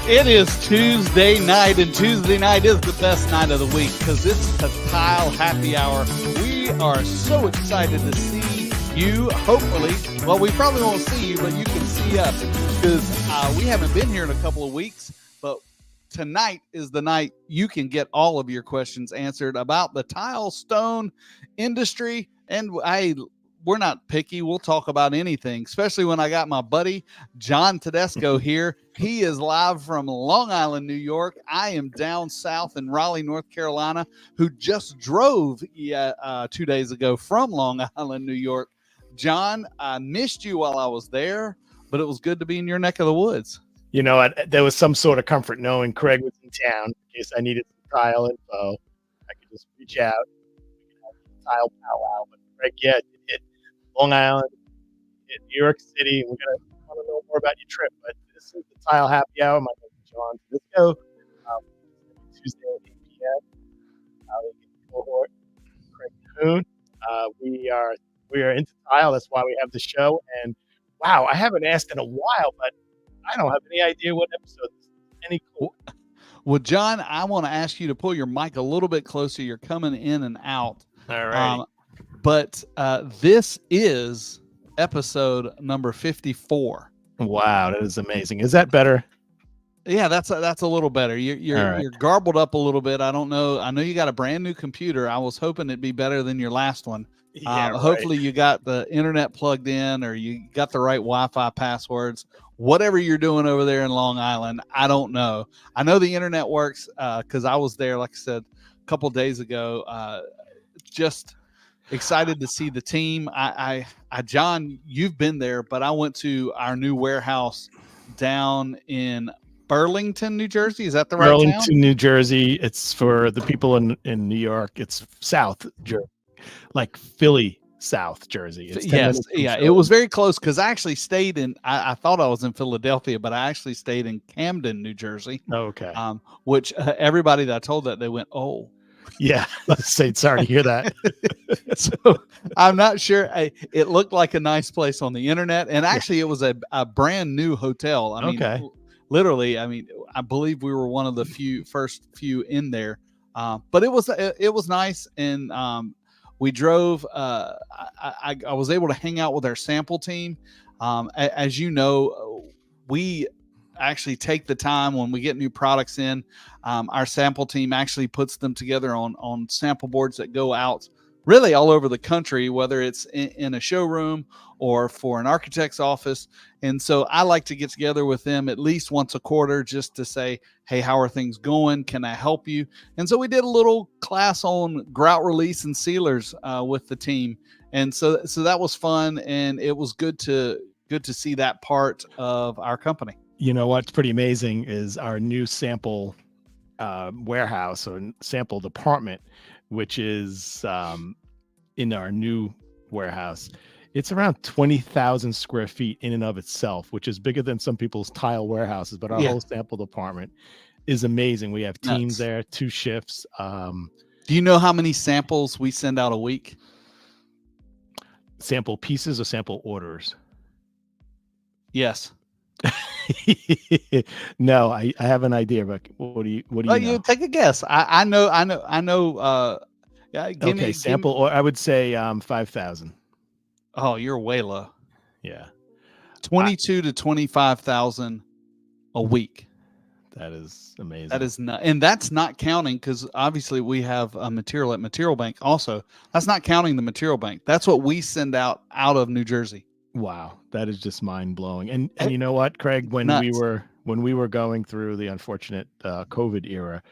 It is Tuesday night, and Tuesday night is the best night of the week because it's the Tile Happy Hour. We are so excited to see you. Hopefully, well, we probably won't see you, but you can see us because we haven't been here in a couple of weeks. But tonight is the night you can get all of your questions answered about the tile stone industry. And we're not picky. We'll talk about anything, especially when I got my buddy John Tedesco here. He is live from Long Island, New York. I am down south in Raleigh, North Carolina, who just drove 2 days ago from Long Island, New York. John, I missed you while I was there, but it was good to be in your neck of the woods. You know, there was some sort of comfort knowing Craig was in town in case I needed some tile info. I could just reach out, tile powwow. But Craig, yeah, hit Long Island, hit New York City. We're gonna want to know more about your trip. But this is the Tile Happy Hour. My name is John Tedesco. Tuesday at 8 p.m. Cohort, Craig Coon. We are into tile. That's why we have the show. And wow, I haven't asked in a while, but I don't have any idea what episode this is. Any cool? Well, John, I want to ask you to pull your mic a little bit closer. You're coming in and out. All right. But this is episode number 54. Wow, that is amazing. Is that better? Yeah, that's a little better. You're garbled up a little bit. I don't know. I know you got a brand new computer. I was hoping it'd be better than your last one. Yeah, hopefully you got the internet plugged in or you got the right Wi-Fi passwords. Whatever you're doing over there in Long Island, I don't know. I know the internet works because I was there, like I said, a couple days ago. Just excited to see the team. I John, you've been there, but I went to our new warehouse down in Burlington, New Jersey. Is that the right Burlington, town? New Jersey. It's for the people in New York. It's South Jersey, like Philly, South Jersey. It's yes, yeah. Philly. It was very close because I actually stayed in. I thought I was in Philadelphia, but I actually stayed in Camden, New Jersey. Okay. Which everybody that I told that they went, oh. Yeah, let's say sorry to hear that. So I'm not sure. It looked like a nice place on the internet, and actually, it was a brand new hotel. I mean, literally. I mean, I believe we were one of the first few in there. But it was nice, and we drove. I was able to hang out with our sample team. As you know, we actually take the time when we get new products in. Our sample team actually puts them together on sample boards that go out really all over the country, whether it's in a showroom or for an architect's office. And so I like to get together with them at least once a quarter just to say, hey, how are things going? Can I help you? And so we did a little class on grout release and sealers with the team. And so that was fun. And it was good to see that part of our company. You know what's pretty amazing is our new sample warehouse or sample department, which is in our new warehouse. It's around 20,000 square feet in and of itself, which is bigger than some people's tile warehouses. But our whole sample department is amazing. We have teams there, 2 shifts. Do you know how many samples we send out a week? Sample pieces or sample orders? Yes. No, I have an idea, but what do you know? You take a guess. I know. Sample, or I would say 5,000. Oh, you're way low. Yeah, 22 to 25,000 a week. That is amazing. That is not, and that's not counting because obviously we have a material at Material Bank. Also, that's not counting the Material Bank. That's what we send out of New Jersey. Wow, that is just mind blowing. And you know what, Craig, when we were going through the unfortunate COVID era,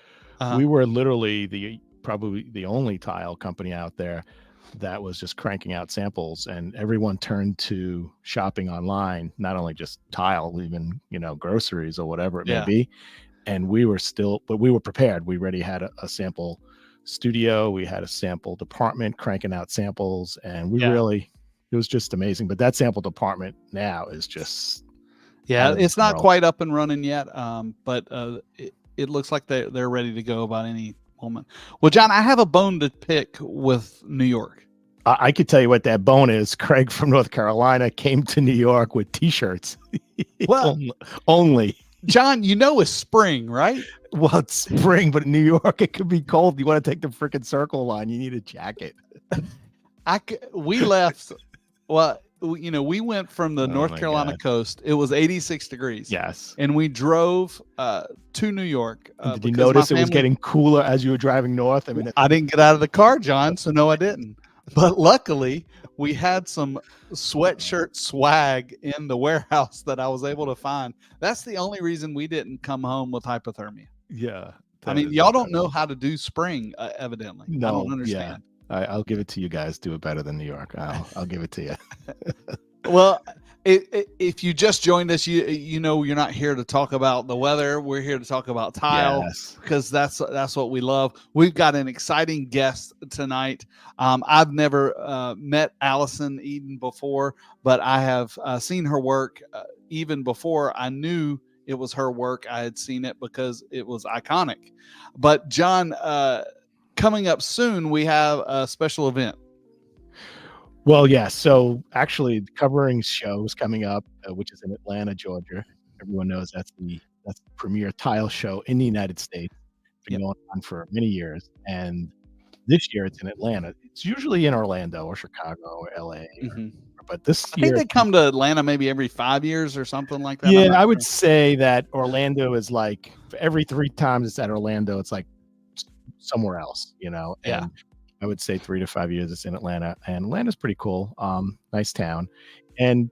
we were literally probably the only tile company out there that was just cranking out samples, and everyone turned to shopping online, not only just tile, even groceries or whatever it may be. And we were prepared. We already had a sample studio, we had a sample department cranking out samples, and it was just amazing. But that sample department now is just it's not quite up and running yet, but it looks like they're ready to go about any moment. Well, John, I have a bone to pick with New York. I could tell you what that bone is. Craig from North Carolina came to New York with T-shirts. Well, only. John, it's spring, right? Well, it's spring, but in New York, it could be cold. You want to take the freaking Circle line, you need a jacket. We left. Well, we went from the North Carolina coast. It was 86 degrees. Yes. And we drove to New York. Did you notice it was getting cooler as you were driving north? I mean, I didn't get out of the car, John, so no, I didn't. But luckily, we had some sweatshirt swag in the warehouse that I was able to find. That's the only reason we didn't come home with hypothermia. Yeah. I mean, y'all don't know how to do spring, evidently. No, I don't understand. Yeah. I'll give it to you guys. Do it better than New York. I'll give it to you. Well, if you just joined us, you're not here to talk about the weather. We're here to talk about tile, because that's what we love. We've got an exciting guest tonight. I've never met Allison Eden before, but I have seen her work even before I knew it was her work. I had seen it because it was iconic. But John, coming up soon, we have a special event. Well, yeah. So actually, the Covering show is coming up, which is in Atlanta, Georgia. Everyone knows that's the premier tile show in the United States. It's been going on for many years, and this year it's in Atlanta. It's usually in Orlando or Chicago or LA. But this year, I think they come to Atlanta maybe every 5 years or something like that. Yeah, I would say that Orlando is like, for every 3 times it's at Orlando, it's like somewhere else, And I would say 3 to 5 years it's in Atlanta, and Atlanta's pretty cool. Nice town. And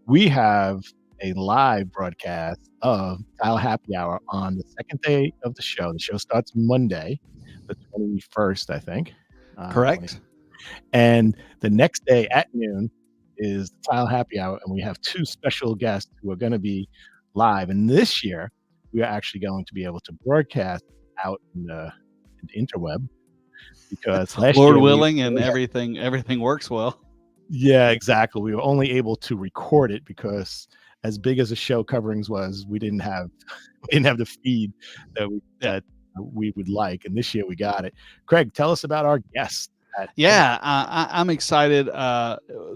we have a live broadcast of Tile Happy Hour on the second day of the show. The show starts Monday, the 21st, I think. Correct. And the next day at noon is the Tile Happy Hour, and we have 2 special guests who are going to be live. And this year, we are actually going to be able to broadcast out in the interweb, because last Lord year willing and everything works well. Yeah, exactly. We were only able to record it because, as big as the show Coverings was, we didn't have the feed that we would like. And this year we got it. Craig, tell us about our guest. I'm excited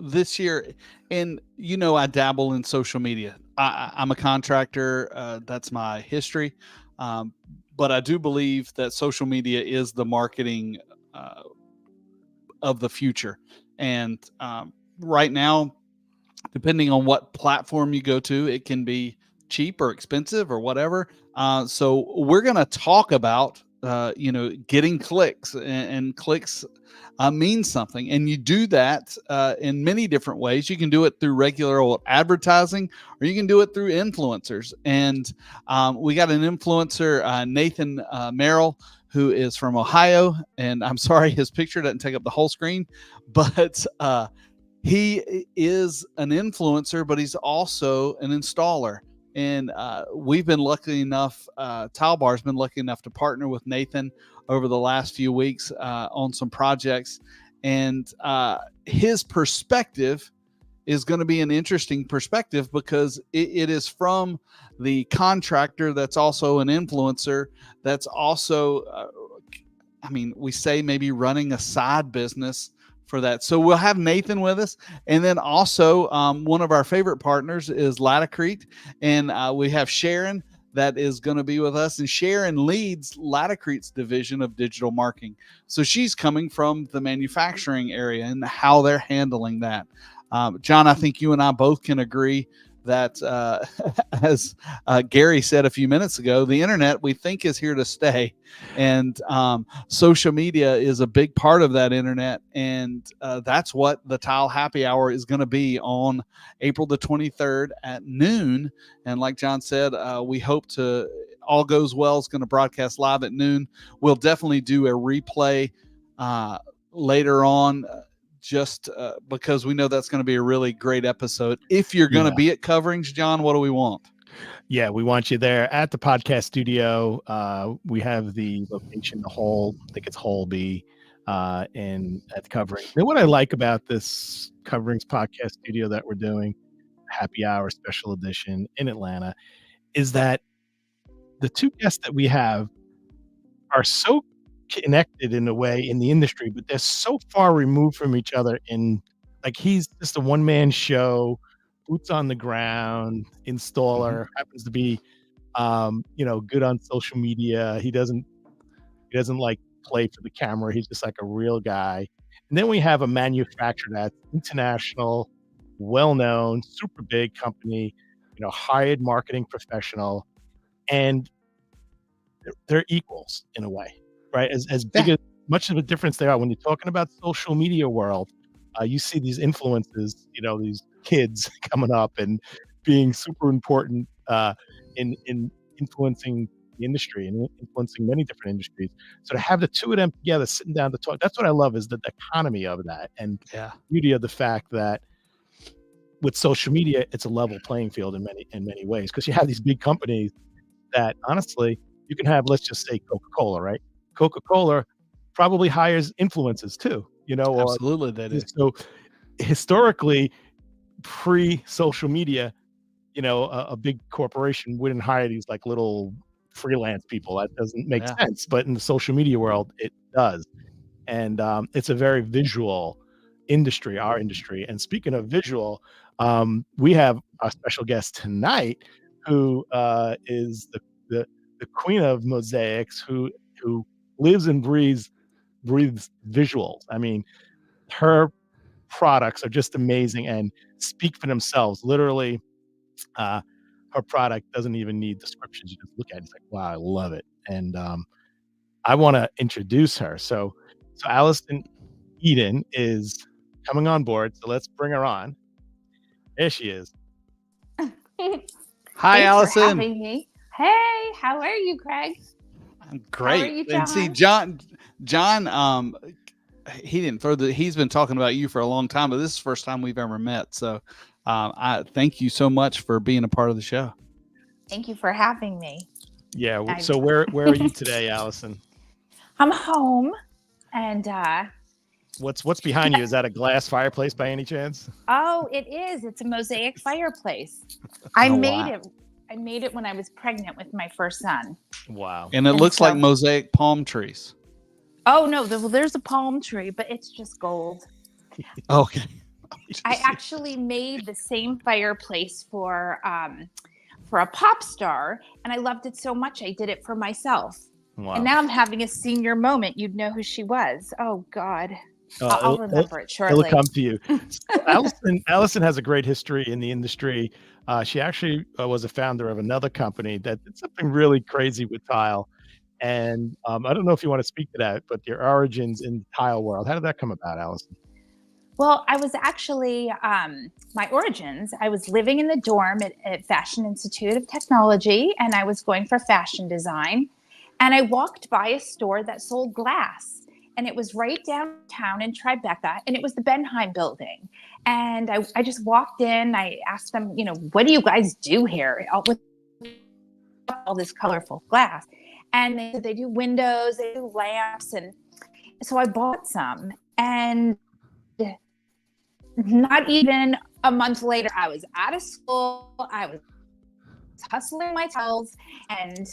this year. And, I dabble in social media. I'm a contractor. That's my history. But I do believe that social media is the marketing of the future. And right now, depending on what platform you go to, it can be cheap or expensive or whatever. So we're going to talk about, getting clicks, and clicks means something. And you do that in many different ways. You can do it through regular old advertising, or you can do it through influencers. And we got an influencer, Nathan Merrill, who is from Ohio. And I'm sorry, his picture doesn't take up the whole screen, but he is an influencer, but he's also an installer. And we've been lucky enough, Tile Bar's been lucky enough to partner with Nathan over the last few weeks on some projects. And his perspective is going to be an interesting perspective, because it is from the contractor that's also an influencer, that's also, we say maybe running a side business for that. So we'll have Nathan with us. And then also one of our favorite partners is Latacrete. And we have Sharon that is going to be with us. And Sharon leads Latacrete's division of digital marketing. So she's coming from the manufacturing area and how they're handling that. John, I think you and I both can agree that, as Gary said a few minutes ago, the internet, we think, is here to stay. And social media is a big part of that internet. And that's what the Tile Happy Hour is going to be on April the 23rd at noon. And like John said, we hope to, all goes well, it's going to broadcast live at noon. We'll definitely do a replay later on, just because we know that's going to be a really great episode. If you're going to be at Coverings, John, what do we want? Yeah, we want you there at the podcast studio. We have the location, the Hall, I think it's Hall B, and at the Coverings. And what I like about this Coverings podcast studio that we're doing, Happy Hour Special Edition in Atlanta, is that the 2 guests that we have are so connected in a way in the industry, but they're so far removed from each other. In, like, he's just a one-man show, boots on the ground installer, happens to be Good on social media. He doesn't like play for the camera. He's just like a real guy. And then we have a manufacturer that's international, well-known, super big company, hired marketing professional, and they're equals in a way, right? As big as much of a difference they are when you're talking about social media world. You see these influences, these kids coming up and being super important in influencing the industry and influencing many different industries. So to have the two of them together, sitting down to talk, that's what I love is the economy of that and beauty of the fact that with social media, it's a level playing field in many ways because you have these big companies that honestly you can have, let's just say Coca-Cola, right? Coca-Cola probably hires influencers too, Absolutely, they do. So historically, pre-social media, a big corporation wouldn't hire these like little freelance people. That doesn't make sense. But in the social media world, it does. And it's a very visual industry, our industry. And speaking of visual, we have our special guest tonight who is the queen of mosaics, who lives and breathes visuals. I mean, her products are just amazing and speak for themselves. Literally, her product doesn't even need descriptions. You just look at it, it's like, wow, I love it. And I want to introduce her. So Allison Eden is coming on board. So let's bring her on. There she is. Hi, Allison. For having me. Hey, how are you, Craig? I'm great. How are you, John? And see, John, he didn't throw he's been talking about you for a long time, but this is the first time we've ever met. So I thank you so much for being a part of the show. Thank you for having me. Yeah. So where are you today, Allison? I'm home, and what's behind you? Is that a glass fireplace by any chance? Oh, it is. It's a mosaic fireplace. I made it when I was pregnant with my first son. Wow. And it looks like mosaic palm trees. Oh no, there's a palm tree, but it's just gold. Okay. I actually made the same fireplace for a pop star, and I loved it so much I did it for myself. Wow. And now I'm having a senior moment. You'd know who she was. Oh God. I'll remember it shortly. It'll come to you. So Allison has a great history in the industry. She actually was a founder of another company that did something really crazy with tile. And I don't know if you want to speak to that, but your origins in the tile world, how did that come about, Allison? Well, I was actually, my origins, I was living in the dorm at Fashion Institute of Technology, and I was going for fashion design. And I walked by a store that sold glass. And it was right downtown in Tribeca, and it was the Benheim building. And I just walked in. I asked them, what do you guys do here with all this colorful glass? And they said they do windows, they do lamps. And so I bought some. And not even a month later, I was out of school. I was hustling my tiles and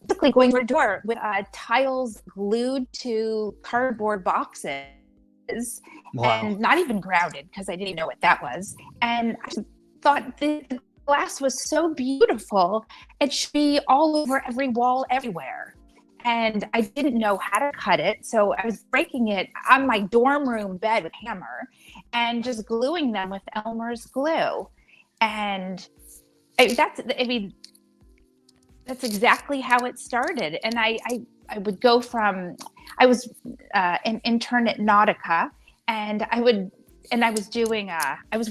basically going door to door with tiles glued to cardboard boxes. Wow. And not even grounded because I didn't even know what that was. And I thought the glass was so beautiful. It should be all over every wall, everywhere. And I didn't know how to cut it. So I was breaking it on my dorm room bed with a hammer and just gluing them with Elmer's glue. And that's exactly how it started. And I would go from, I was an intern at Nautica, and I was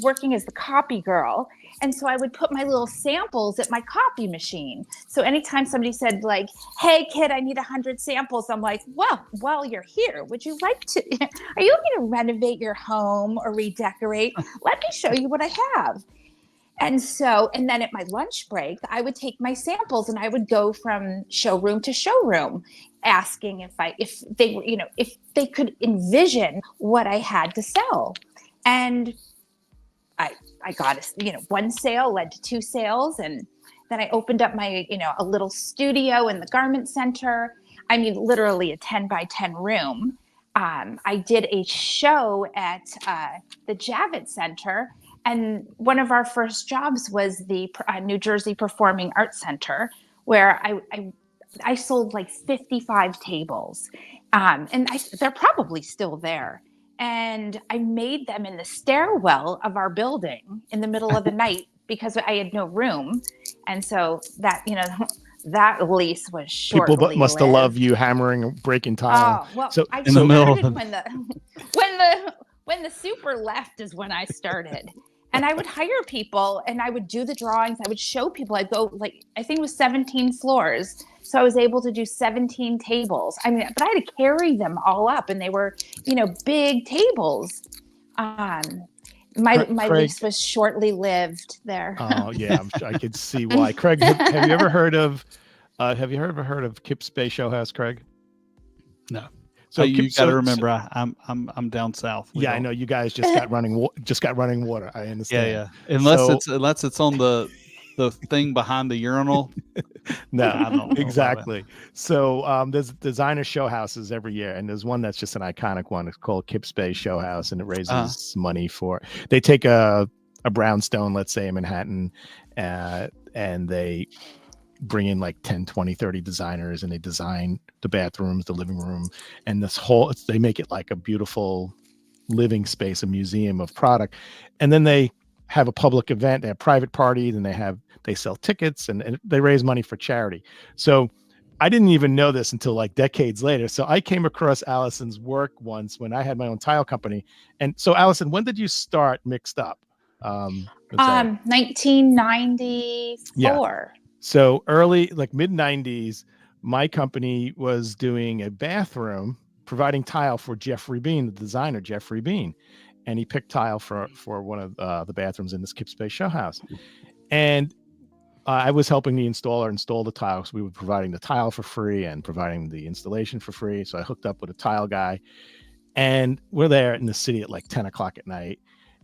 working as the copy girl. And so I would put my little samples at my copy machine. So anytime somebody said like, hey kid, I need 100 samples. I'm like, well, while you're here, would you like to, are you looking to renovate your home or redecorate? Let me show you what I have. And then at my lunch break, I would take my samples and I would go from showroom to showroom, asking if they could envision what I had to sell. And I got one sale led to two sales, and then I opened up my a little studio in the garment center. I mean, literally a 10 by 10 room. I did a show at the Javits Center. And one of our first jobs was the New Jersey Performing Arts Center, where I sold like 55 tables. And they're probably still there. And I made them in the stairwell of our building in the middle of the night because I had no room. And so that, that lease was shortly People must have lived. loved you hammering, breaking tile. Oh, well, so I in the middle started when the super left is when I started. And I would hire people and I would do the drawings. I would show people. I'd go I think it was 17 floors. So I was able to do 17 tables. I mean, but I had to carry them all up and they were, big tables. My Craig, lease was shortly lived there. Oh yeah, I could see why. Craig, have you ever heard of Kip's Bay Show House, Craig? No. So you got to remember, I'm down south. I know you guys just got running water. I understand. Yeah. Unless it's on the thing behind the urinal. No, I don't know exactly. So there's designer show houses every year, and there's one that's just an iconic one. It's called Kip's Bay Show House, and it raises money for. They take a brownstone, let's say in Manhattan, and they bring in like 10, 20, 30 designers, and they design the bathrooms, the living room, and they make it like a beautiful living space, a museum of product. And then they have a public event, they have private parties, and they sell tickets and they raise money for charity. So I didn't even know this until like decades later. So I came across Allison's work once when I had my own tile company. And so Allison, when did you start Mixed Up? 1994. Yeah. So early, like mid 90s, my company was doing a bathroom, providing tile for Jeffrey Bean, the designer, Jeffrey Bean. And he picked tile for one of the bathrooms in this Kip's Bay Show House. And I was helping the installer install the tile. So we were providing the tile for free and providing the installation for free. So I hooked up with a tile guy. And we're there in the city at like 10 o'clock at night.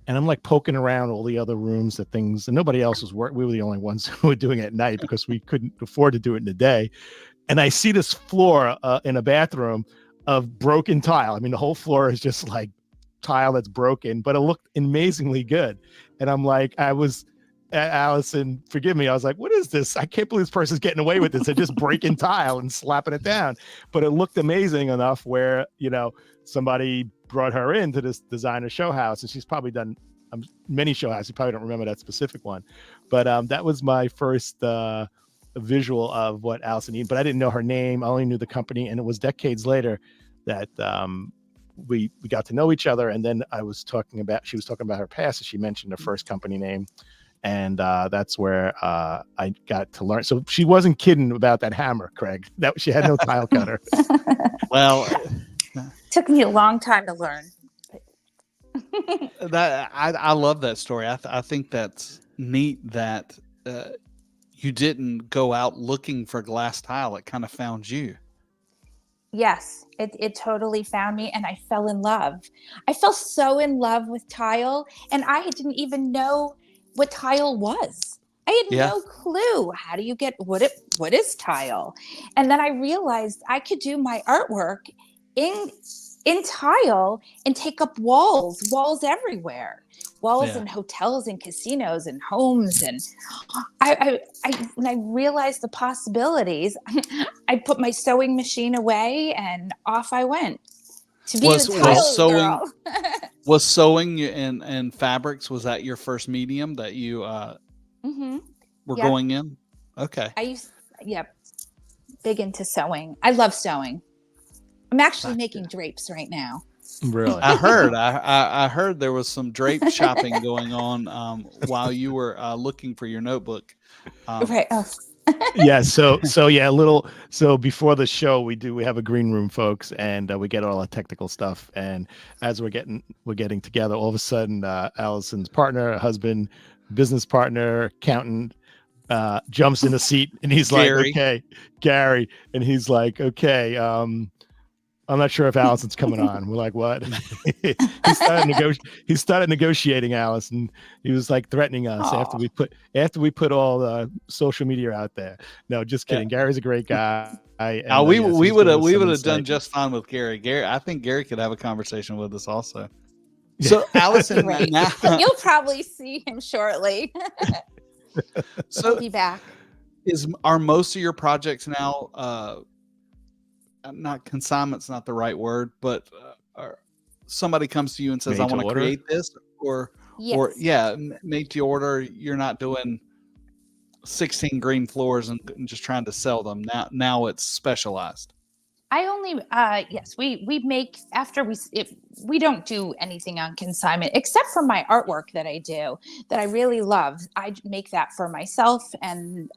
And I'm like poking around all the other rooms, and nobody else was working. We were the only ones who were doing it at night because we couldn't afford to do it in the day. And I see this floor in a bathroom of broken tile. I mean, the whole floor is just like tile that's broken, but it looked amazingly good. And I'm like, Allison, forgive me. I was like, what is this? I can't believe this person's getting away with this. They're just breaking tile and slapping it down. But it looked amazing enough where, somebody brought her into this designer show house, and she's probably done many show houses. You probably don't remember that specific one, but that was my first visual of what Allison Eden, but I didn't know her name. I only knew the company, and it was decades later that we got to know each other. And then she was talking about her past, and she mentioned her first company name. And that's where I got to learn. So she wasn't kidding about that hammer, Craig. That she had no tile cutter. Well, took me a long time to learn. I love that story. I think that's neat that you didn't go out looking for glass tile. It kind of found you. Yes, it totally found me, and I fell in love. I fell so in love with tile, and I didn't even know what tile was. I had no clue. How do you get what is tile? And then I realized I could do my artwork in tile and take up walls everywhere, in hotels and casinos and homes. And when I realized the possibilities, I put my sewing machine away and off I went to be a tile girl. Was sewing and fabrics, was that your first medium that you were going in? Okay. Big into sewing. I love sewing. I'm actually making drapes right now. Really? I heard. I heard there was some drape shopping going on while you were looking for your notebook. Right. Oh. Yeah. So before the show, we have a green room, folks, and we get all our technical stuff. And as we're getting together, all of a sudden, Allison's partner, husband, business partner, accountant, jumps in the seat, and he's Gary. like, "Okay, Gary," and he's like, "Okay, I'm not sure if Allison's coming on." We're like, "What?" He started negotiating, Allison. He was like threatening us after we put all the social media out there. No, just kidding. Gary's a great guy. And, we would have done just fine with Gary. I think Gary could have a conversation with us also. So Allison, You'll probably see him shortly. So I'll be back. Are most of your projects now not consignment's not the right word, but somebody comes to you and says, "I want to create this," or Yes. made to order. You're not doing 16 green floors and just trying to sell them. Now it's specialized. I only yes, we make after we don't do anything on consignment except for my artwork that I do that I really love. I make that for myself, and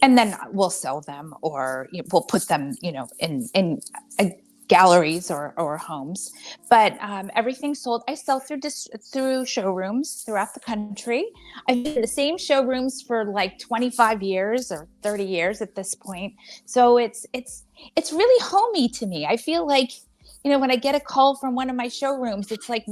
then we'll sell them, or we'll put them in galleries or homes. But everything's sold. I sell through showrooms throughout the country. I've been in the same showrooms for like 25 years or 30 years at this point, so it's really homey to me. I feel like when I get a call from one of my showrooms, it's like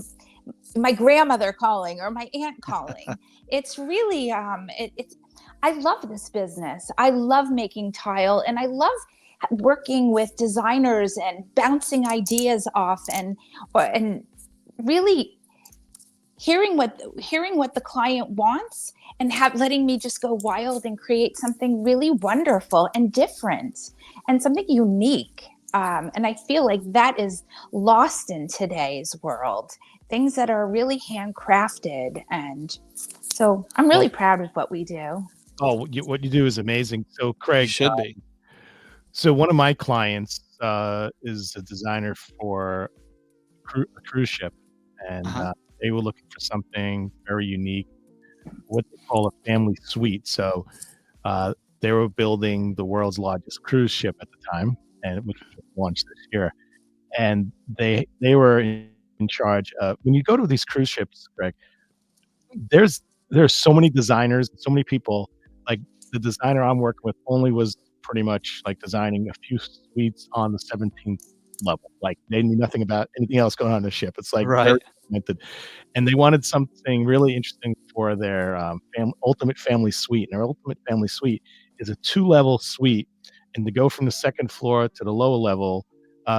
my grandmother calling or my aunt calling. It's really I love this business. I love making tile, and I love working with designers and bouncing ideas off and really hearing what the client wants and letting me just go wild and create something really wonderful and different and something unique. And I feel like that is lost in today's world. Things that are really handcrafted, and so I'm really proud of what we do. Oh, what you do is amazing. So, Craig, should be. So one of my clients is a designer for a cruise ship, and they were looking for something very unique, what they call a family suite. So they were building the world's largest cruise ship at the time, and which was launched this year. And they were in charge of, when you go to these cruise ships, Greg, there's so many designers, so many people. Like the designer I'm working with only was pretty much like designing a few suites on the 17th level. Like they knew nothing about anything else going on in the ship. It's like very segmented. And they wanted something really interesting for their ultimate family suite. And their ultimate family suite is a 2-level suite. And to go from the second floor to the lower level,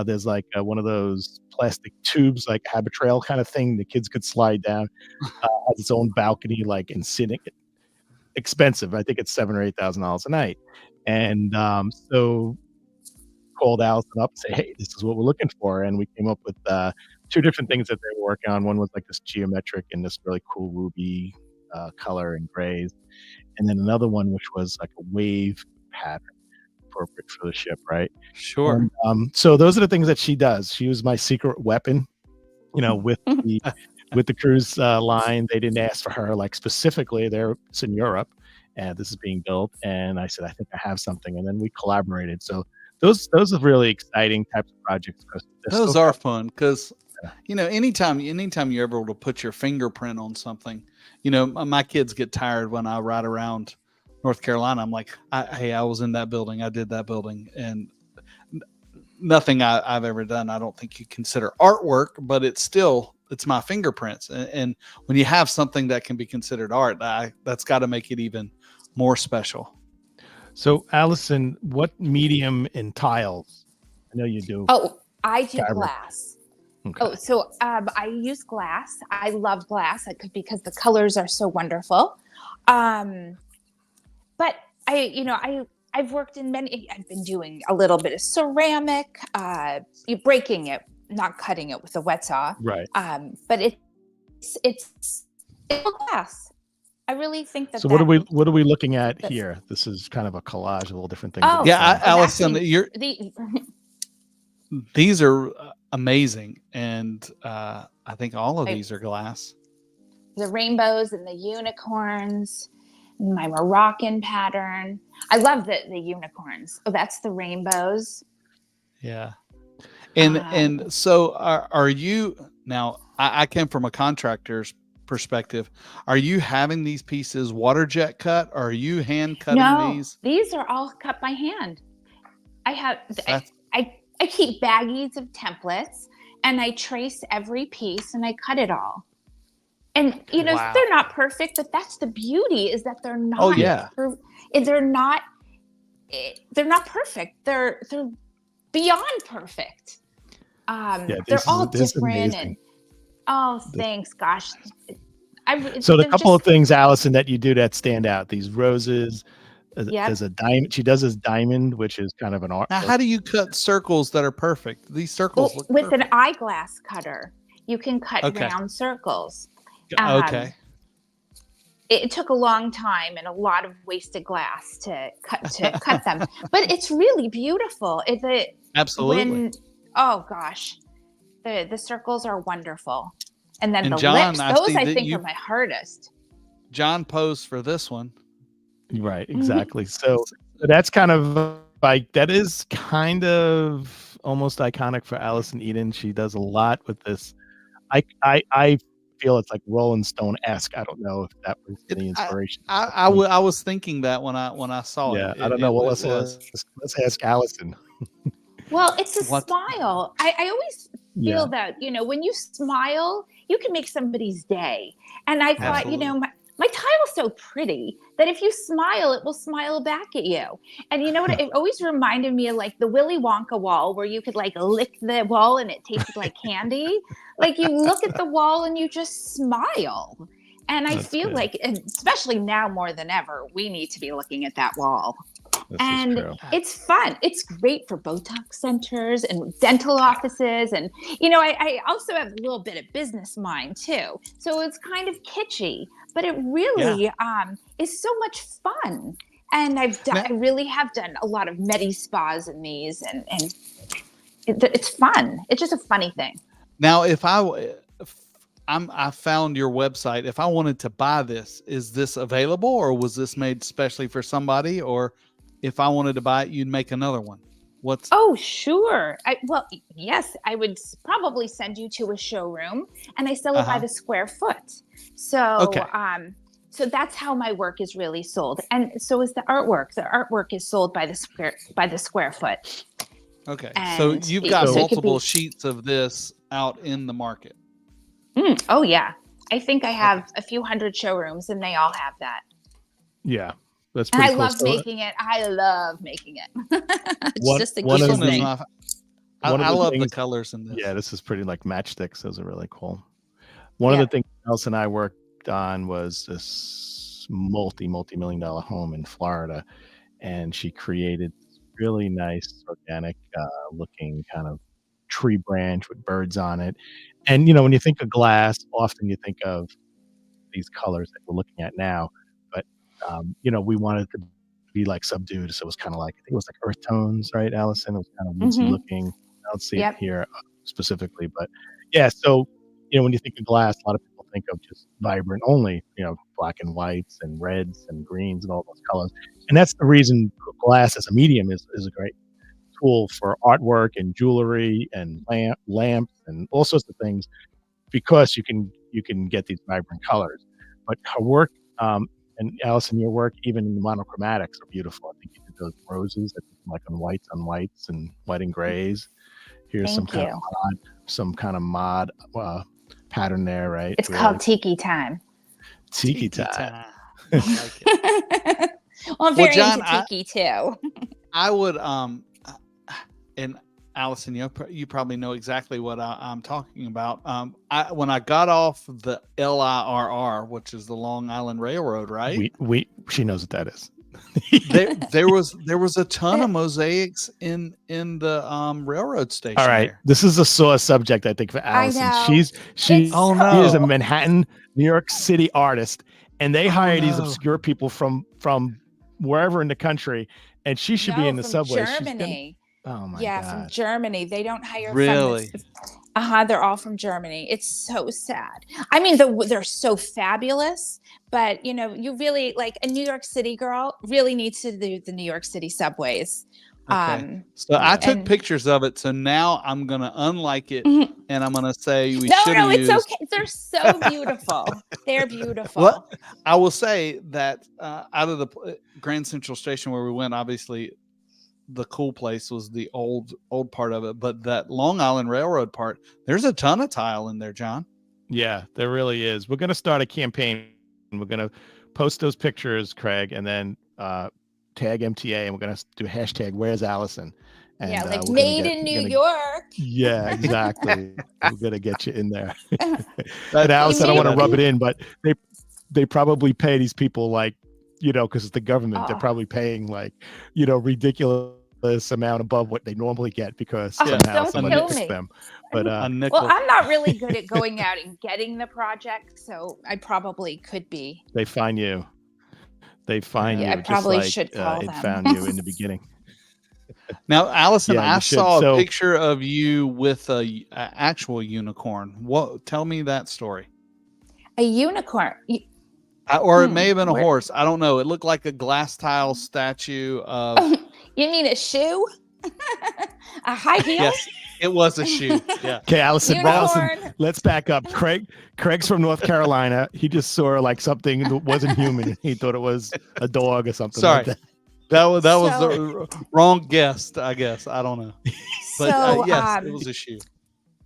there's like one of those plastic tubes, like Habitrail kind of thing the kids could slide down. Has its own balcony, like in sitting. Expensive. I think it's $7,000 or $8,000 a night. And so called Allison up and say, "Hey, this is what we're looking for." And we came up with 2 different things that they were working on. One was like this geometric and this really cool ruby color and grays, and then another one which was like a wave pattern appropriate for the ship, right? Sure. And, so those are the things that she does. She was my secret weapon, with the with the cruise line. They didn't ask for her like specifically. It's in Europe, and this is being built. And I said, I think I have something. And then we collaborated. So those are really exciting types of projects. Those are fun because, anytime you're able to put your fingerprint on something, my kids get tired when I ride around North Carolina. I'm like, hey, I was in that building. I did that building. And nothing I've ever done, I don't think you consider artwork, but it's my fingerprints. And when you have something that can be considered art, that's got to make it even more special. So, Allison, what medium in tiles? I know you do. Oh, I do glass. Okay. Oh, so I use glass. I love glass because the colors are so wonderful. But I've worked in many. I've been doing a little bit of ceramic, breaking it, not cutting it with a wet saw. Right. But it's glass. I really think that. So what are we looking at here? This is kind of a collage of all different things. Oh, yeah, Allison, these are amazing, and I think all of these are glass. The rainbows and the unicorns, my Moroccan pattern. I love the unicorns. Oh, that's the rainbows. Yeah. And so are you now? I came from a contractor's perspective. Are you having these pieces water jet cut? Or are you hand cutting these? These are all cut by hand. I keep baggies of templates, and I trace every piece and I cut it all. And Wow. They're not perfect, but that's the beauty, is that they're not. Oh yeah. They're not perfect. They're beyond perfect. They're all different. And thanks, gosh. So the couple of things, Allison, that you do that stand out: these roses, There's a diamond. She does this diamond, which is kind of an art. Now, how do you cut circles that are perfect? These circles look with perfect. an eyeglass cutter. You can cut round circles. Okay. It took a long time and a lot of wasted glass to cut them, but it's really beautiful. Absolutely. Oh gosh, the circles are wonderful, and then the John, lips. Those I think are my hardest. John posed for this one. Right, exactly. So that's kind of like, that is kind of almost iconic for Allison Eden. She does a lot with this. I feel it's like Rolling Stone-esque. I don't know if that was the inspiration. I was thinking that when I saw it. I don't know. Well, let's ask Allison. Well, it's a smile. I always feel that, when you smile, you can make somebody's day. And I thought, my tile's so pretty that if you smile, it will smile back at you. And you know what? It always reminded me of like the Willy Wonka wall where you could like lick the wall and it tasted like candy. Like you look at the wall and you just smile. And I feel like, especially now more than ever, we need to be looking at that wall. And it's fun. It's great for Botox centers and dental offices. And, I also have a little bit of business mind too. So it's kind of kitschy, but it really is so much fun. And I really have done a lot of medi spas in these and it's fun. It's just a funny thing. Now, if I found your website, if I wanted to buy this, is this available or was this made specially for somebody? Or if I wanted to buy it, you'd make another one. Oh, sure. Yes, I would probably send you to a showroom and I sell it by the square foot. So, so that's how my work is really sold. And so is the artwork. The artwork is sold by the square foot. Okay. And so you've got multiple sheets of this out in the market. Oh yeah. I think I have a few hundred showrooms and they all have that. Yeah. That's pretty cool. love making it. I love making it. It's just a cute thing. I love the colors in this. Yeah, this is pretty like matchsticks. Those are really cool. One of the things Elsa and I worked on was this multi-million dollar home in Florida. And she created this really nice organic looking kind of tree branch with birds on it. And, when you think of glass, often you think of these colors that we're looking at now. But, we wanted to be like subdued. So it was kind of like, I think it was like earth tones, right, Allison? It was kind of woodsy looking. I don't see it here specifically. But yeah, so, when you think of glass, a lot of people think of just vibrant only, black and whites and reds and greens and all those colors. And that's the reason glass as a medium is a great tool for artwork and jewelry and lamps and all sorts of things, because you can get these vibrant colors. But her work, and Allison, your work, even in the monochromatics, are beautiful. I think you did those roses, like on whites and white and grays. Here's some kind of mod pattern there, right? It's called Tiki Time. Tiki Time. I like it. Well, I'm very into Tiki too. I would and Allison, you probably know exactly what I'm talking about. When I got off the LIRR, which is the Long Island Railroad, right? She knows what that is. there was a ton of mosaics in the railroad station. All right, this is a sore subject, I think, for Allison. She is a Manhattan, New York City artist, and they hire these obscure people from wherever in the country, and she should be in the subway. Germany. Oh my God. from Germany. They don't hire really. They're all from Germany. It's so sad. I mean, they're so fabulous, but you really, like, a New York City girl really needs to do the New York City subways. Okay. So I took pictures of it. So now I'm gonna unlike it, and I'm gonna say we should. No, it's okay. They're so beautiful. They're beautiful. Well, I will say that out of the Grand Central Station where we went, obviously, the cool place was the old part of it, but that Long Island Railroad part, there's a ton of tile in there, John. Yeah, there really is. We're gonna start a campaign. We're gonna post those pictures, Craig, and then tag MTA, and we're gonna do hashtag Where's Allison? And, like made in New York. Yeah, exactly. We're gonna get you in there. And Allison, I don't want to rub it in, but they probably pay these people like because it's the government. They're probably paying ridiculous amount above what they normally get because somehow somebody picks them. But well, I'm not really good at going out and getting the project, so I probably could be. They find you. I probably should call them. It found you in the beginning. Now, Allison, I saw a So, picture of you with a actual unicorn. Tell me that story. A unicorn, or it may have been a horse. I don't know. It looked like a glass tile statue of. You mean a shoe? A high heel? Yes, it was a shoe. Yeah. Okay, Allison, let's back up. Craig's from North Carolina. He just saw like something that wasn't human. He thought it was a dog or something. Sorry. Like that. That was the wrong guess, I guess. I don't know. But yes, it was a shoe.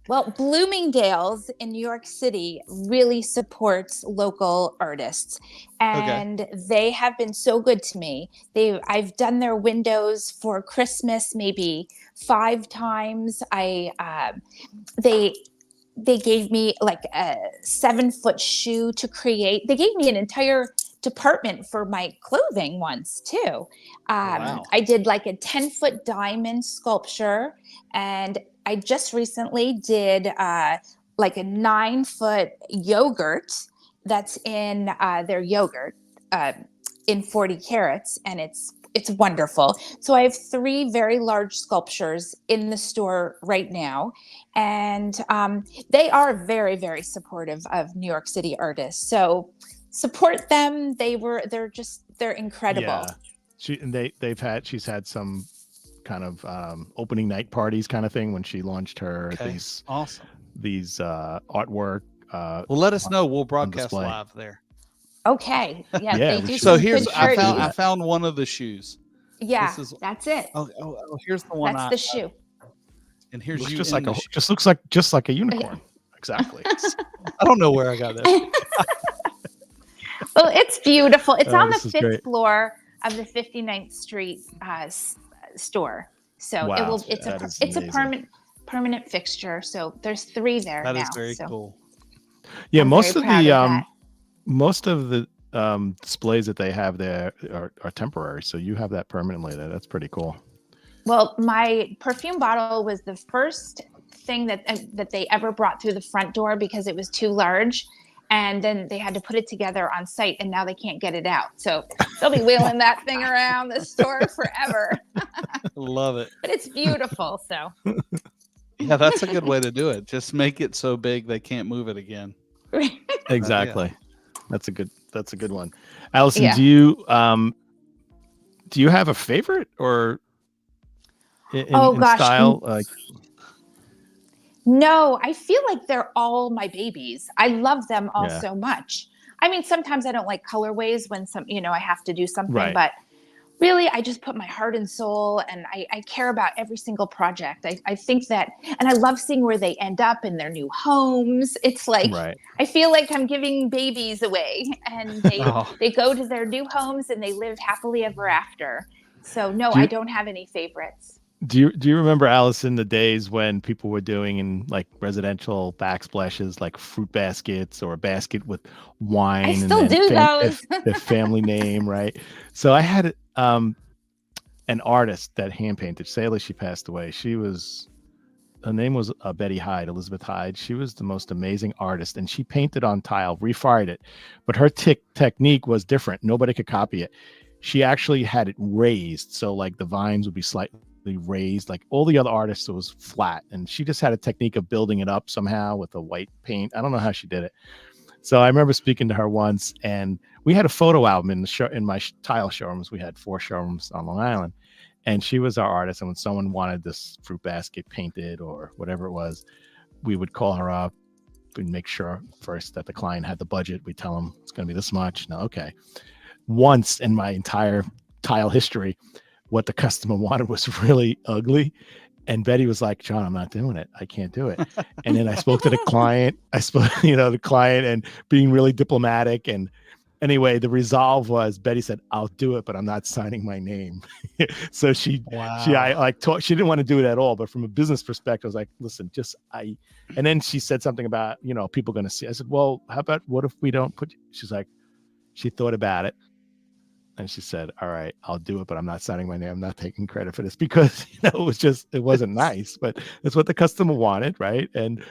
Well, Bloomingdale's in New York City really supports local artists, and they have been so good to me. I've done their windows for Christmas maybe 5 times. They gave me like a 7-foot shoe to create. They gave me an entire department for my clothing once too. Wow. I did like a 10-foot diamond sculpture, and I just recently did like a 9-foot yogurt that's in their yogurt in 40 carats, and it's wonderful. So I have 3 very large sculptures in the store right now, and they are very, very supportive of New York City artists. So support them. They're incredible. Yeah. She's had some kind of opening night parties kind of thing when she launched her these artwork. Well, let us know. We'll broadcast live there. Okay. Yeah. They do so I found one of the shoes. Yeah, that's it. Oh, here's the one. That's the shoe. And here's you. Looks like a unicorn. Exactly. I don't know where I got that. Well, it's beautiful. It's on the 5th floor of the 59th Street store. So it's a permanent fixture. So there's 3 there now. That is very cool. Yeah, most of the displays that they have there are temporary. So you have that permanently there. That's pretty cool. Well, my perfume bottle was the first thing that they ever brought through the front door because it was too large. And then they had to put it together on site, and now they can't get it out. So they'll be wheeling that thing around the store forever. Love it. But it's beautiful. So yeah, that's a good way to do it. Just make it so big they can't move it again. Exactly. That's a good one. Allison, do you have a favorite or in style? No, I feel like they're all my babies. I love them all so much. I mean, sometimes I don't like colorways when I have to do something, but really I just put my heart and soul, and I care about every single project. I think that, and I love seeing where they end up in their new homes. It's like, I feel like I'm giving babies away, and they go to their new homes and they live happily ever after. So no, I don't have any favorites. Do you remember, Allison, the days when people were doing in like residential backsplashes, like fruit baskets or a basket with wine? I still do those. Their family name, right? So I had an artist that hand painted. Sadly, she passed away. Her name was Elizabeth Hyde. She was the most amazing artist, and she painted on tile, refired it, but her technique was different. Nobody could copy it. She actually had it raised, so like the vines would be slightly raised. Like all the other artists, it was flat, and she just had a technique of building it up somehow with a white paint. I don't know how she did it. So I remember speaking to her once, and we had a photo album in my tile showrooms. We had 4 showrooms on Long Island, and she was our artist. And when someone wanted this fruit basket painted or whatever it was, we would call her up. We'd make sure first that the client had the budget. We tell them it's going to be this much. No, okay. Once in my entire tile history, what the customer wanted was really ugly. And Betty was like, John, I'm not doing it. I can't do it. And then I spoke to the client. The client, and being really diplomatic. And anyway, the resolve was Betty said, I'll do it, but I'm not signing my name. So she didn't want to do it at all. But from a business perspective, I was like, listen, and then she said something about, people going to see. I said, well, how about what if we don't she's like, she thought about it. And she said, all right, I'll do it, but I'm not signing my name. I'm not taking credit for this because, it wasn't nice, but it's what the customer wanted. Right.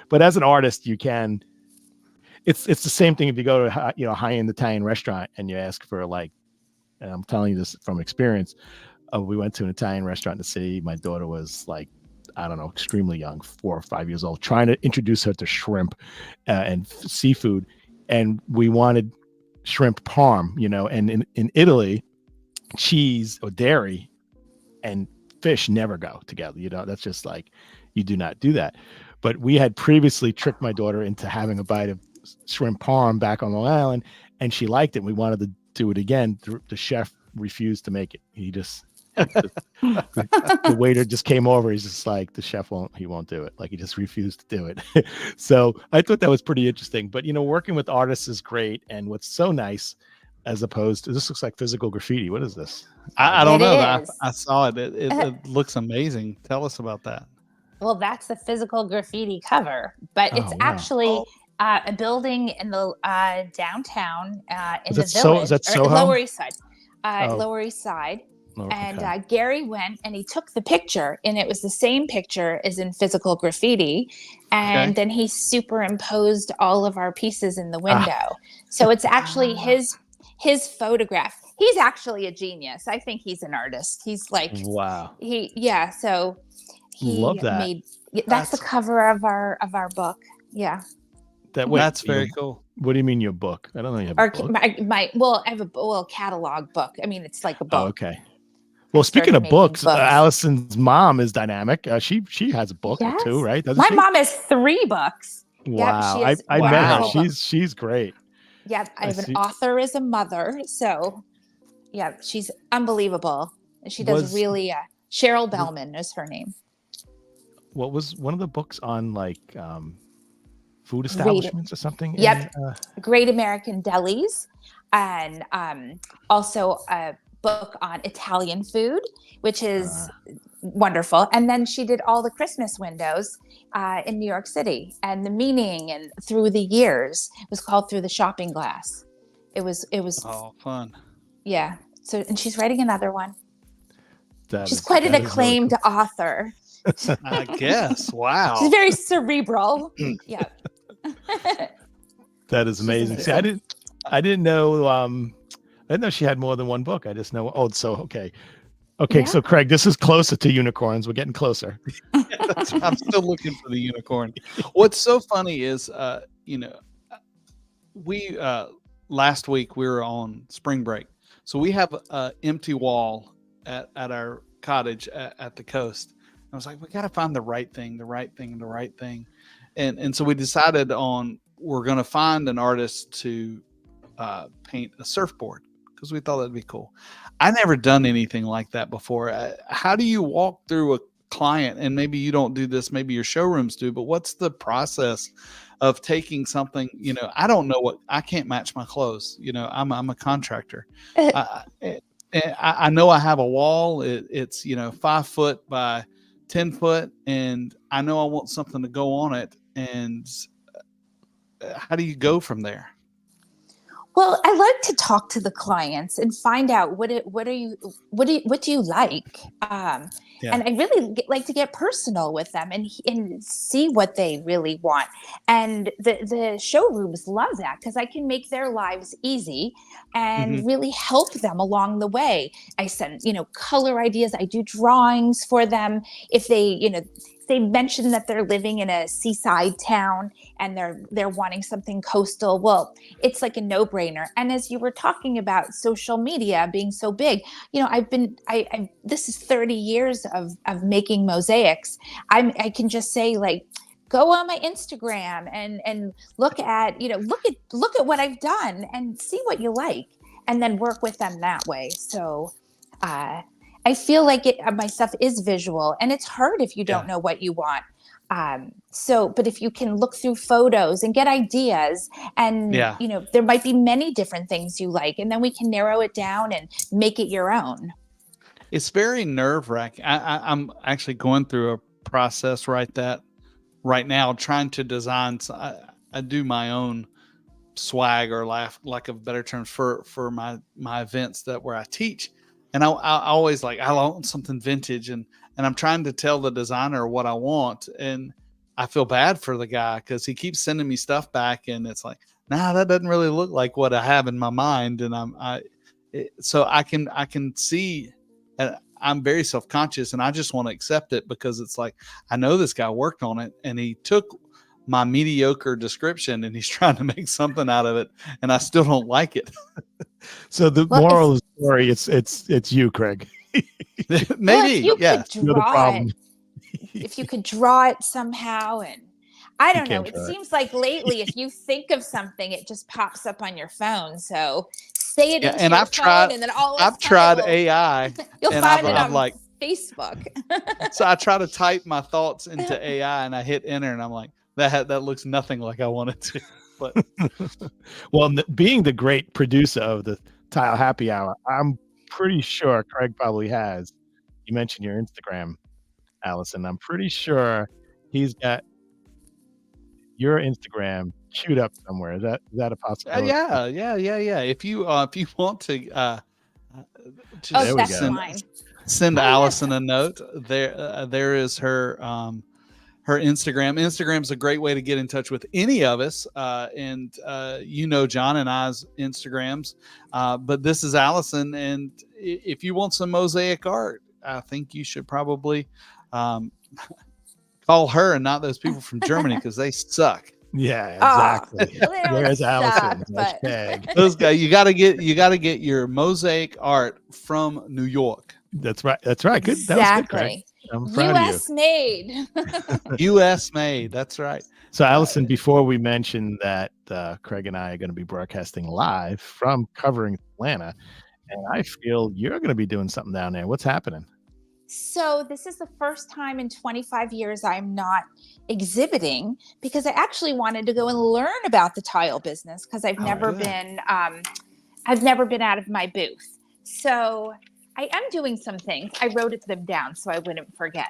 But as an artist, it's the same thing. If you go to, high-end Italian restaurant and you ask for and I'm telling you this from experience, we went to an Italian restaurant in the city. My daughter was like, I don't know, extremely young, 4 or 5 years old, trying to introduce her to shrimp and seafood. And we wanted shrimp parm, and in Italy, cheese or dairy and fish never go together. That's just like, you do not do that. But we had previously tricked my daughter into having a bite of shrimp parm back on Long Island, and she liked it. We wanted to do it again. The chef refused to make it. He just the waiter just came over. He's just like, the chef won't do it. Like, he just refused to do it. So I thought that was pretty interesting. But working with artists is great. And what's so nice, as opposed to, this looks like physical graffiti. What is this? I don't know. I saw it. It looks amazing. Tell us about that. Well, that's the physical graffiti cover, but it's actually a building in the downtown in the village. Is that Soho? Lower East Side. Lower East Side. Oh, and okay. Gary went and he took the picture, and it was the same picture as in physical graffiti. And then he superimposed all of our pieces in the window. So it's actually his photograph. He's actually a genius. I think he's an artist. He's like, wow. So he love that. That's the cover of our book. Yeah. That's very cool. What do you mean your book? I don't know. You have a book. I have a catalog book. I mean, it's like a book. Oh, okay. Well, speaking of books, Allison's mom is dynamic. She has a book too, right? My mom has 3 books. Wow. Yep, I met her. She's great. Yeah. I have an author as a mother. So yeah, she's unbelievable. And she does really, Cheryl Bellman is her name. What was one of the books on food establishments or something? Yep. Great American Delis. And also a book on Italian food, which is wonderful. And then she did all the Christmas windows in New York City, and the meaning and through the years. It was called Through the Shopping Glass. It was fun. Yeah. So, and she's writing another one. She's quite an acclaimed author. I guess. Wow. She's very cerebral. Yeah. That is amazing. See, I didn't know. I didn't know she had more than one book. I just know. Oh, so okay. Yeah. So Craig, this is closer to unicorns. We're getting closer. I'm still looking for the unicorn. What's so funny is, we last week we were on spring break, so we have an empty wall at our cottage at the coast. I was like, we got to find the right thing. And so we decided we're going to find an artist to paint a surfboard, because we thought that'd be cool. I never done anything like that before. How do you walk through a client, and maybe you don't do this, maybe your showrooms do, but what's the process of taking something, I don't know I can't match my clothes. I'm a contractor. I know I have a wall. It's 5 foot by 10 foot, and I know I want something to go on it. And how do you go from there? Well, I like to talk to the clients and find out what do you like, and I really like to get personal with them and see what they really want. And the showrooms love that, because I can make their lives easy and really help them along the way. I send color ideas. I do drawings for them if they mention that they're living in a seaside town and they're wanting something coastal. Well, it's like a no-brainer. And as you were talking about social media being so big, this is 30 years of making mosaics. I can just say, like, go on my Instagram and look at what I've done and see what you like, and then work with them that way. So, I feel like my stuff is visual, and it's hard if you don't know what you want. But if you can look through photos and get ideas, and there might be many different things you like, and then we can narrow it down and make it your own. It's very nerve-wracking. I'm actually going through a process right now, trying to design. I do my own swag, or lack of better terms, for my events where I teach. And I always I want something vintage, and I'm trying to tell the designer what I want, and I feel bad for the guy because he keeps sending me stuff back, and it's like, nah, that doesn't really look like what I have in my mind. And so I can see, I'm very self-conscious, and I just want to accept it, because it's like, I know this guy worked on it, and he took my mediocre description and he's trying to make something out of it, and I still don't like it. So the moral of the story, it's you, Craig. Maybe, yeah. You're the problem. If you could draw it somehow, and I don't know. It seems like lately, if you think of something, it just pops up on your phone. So say it into your phone, and then I've tried AI. You'll find it on Facebook. So I try to type my thoughts into AI, and I hit enter, and I'm like, that looks nothing like I want it to. But well, being the great producer of the Tile Happy Hour, I'm pretty sure Craig probably has. You mentioned your Instagram, Allison. I'm pretty sure he's got your Instagram queued up somewhere. Is that a possibility? Yeah. If you want to, send Allison a note. There is her her Instagram. Instagram's a great way to get in touch with any of us. And John and I's Instagrams. But this is Allison. And if you want some mosaic art, I think you should probably call her and not those people from Germany, because they suck. Yeah, exactly. Where's Allison? Those guys, you gotta get your mosaic art from New York. That's right. Good. Exactly. That was good, Craig. I'm proud US made. US made. That's right. So, Allison, before we mention that Craig and I are going to be broadcasting live from covering Atlanta, and I feel you're going to be doing something down there. What's happening? So this is the first time in 25 years I'm not exhibiting, because I actually wanted to go and learn about the tile business, because I've never been out of my booth. So I am doing some things. I wrote them down so I wouldn't forget.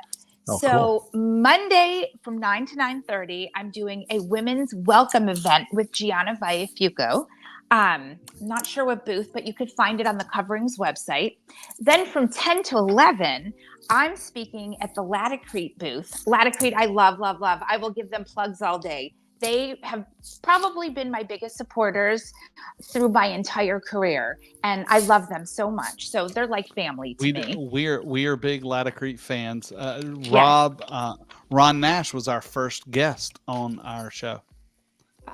Cool. Monday from 9 to 9:30, I'm doing a women's welcome event with Gianna Viafuco. Not sure what booth, but you could find it on the Coverings website. Then from 10 to 11, I'm speaking at the Latacrete booth. Latacrete, I love. I will give them plugs all day. They have probably been my biggest supporters through my entire career, and I love them so much. So they're like family to me. We are big Latacrete fans. Ron Nash was our first guest on our show.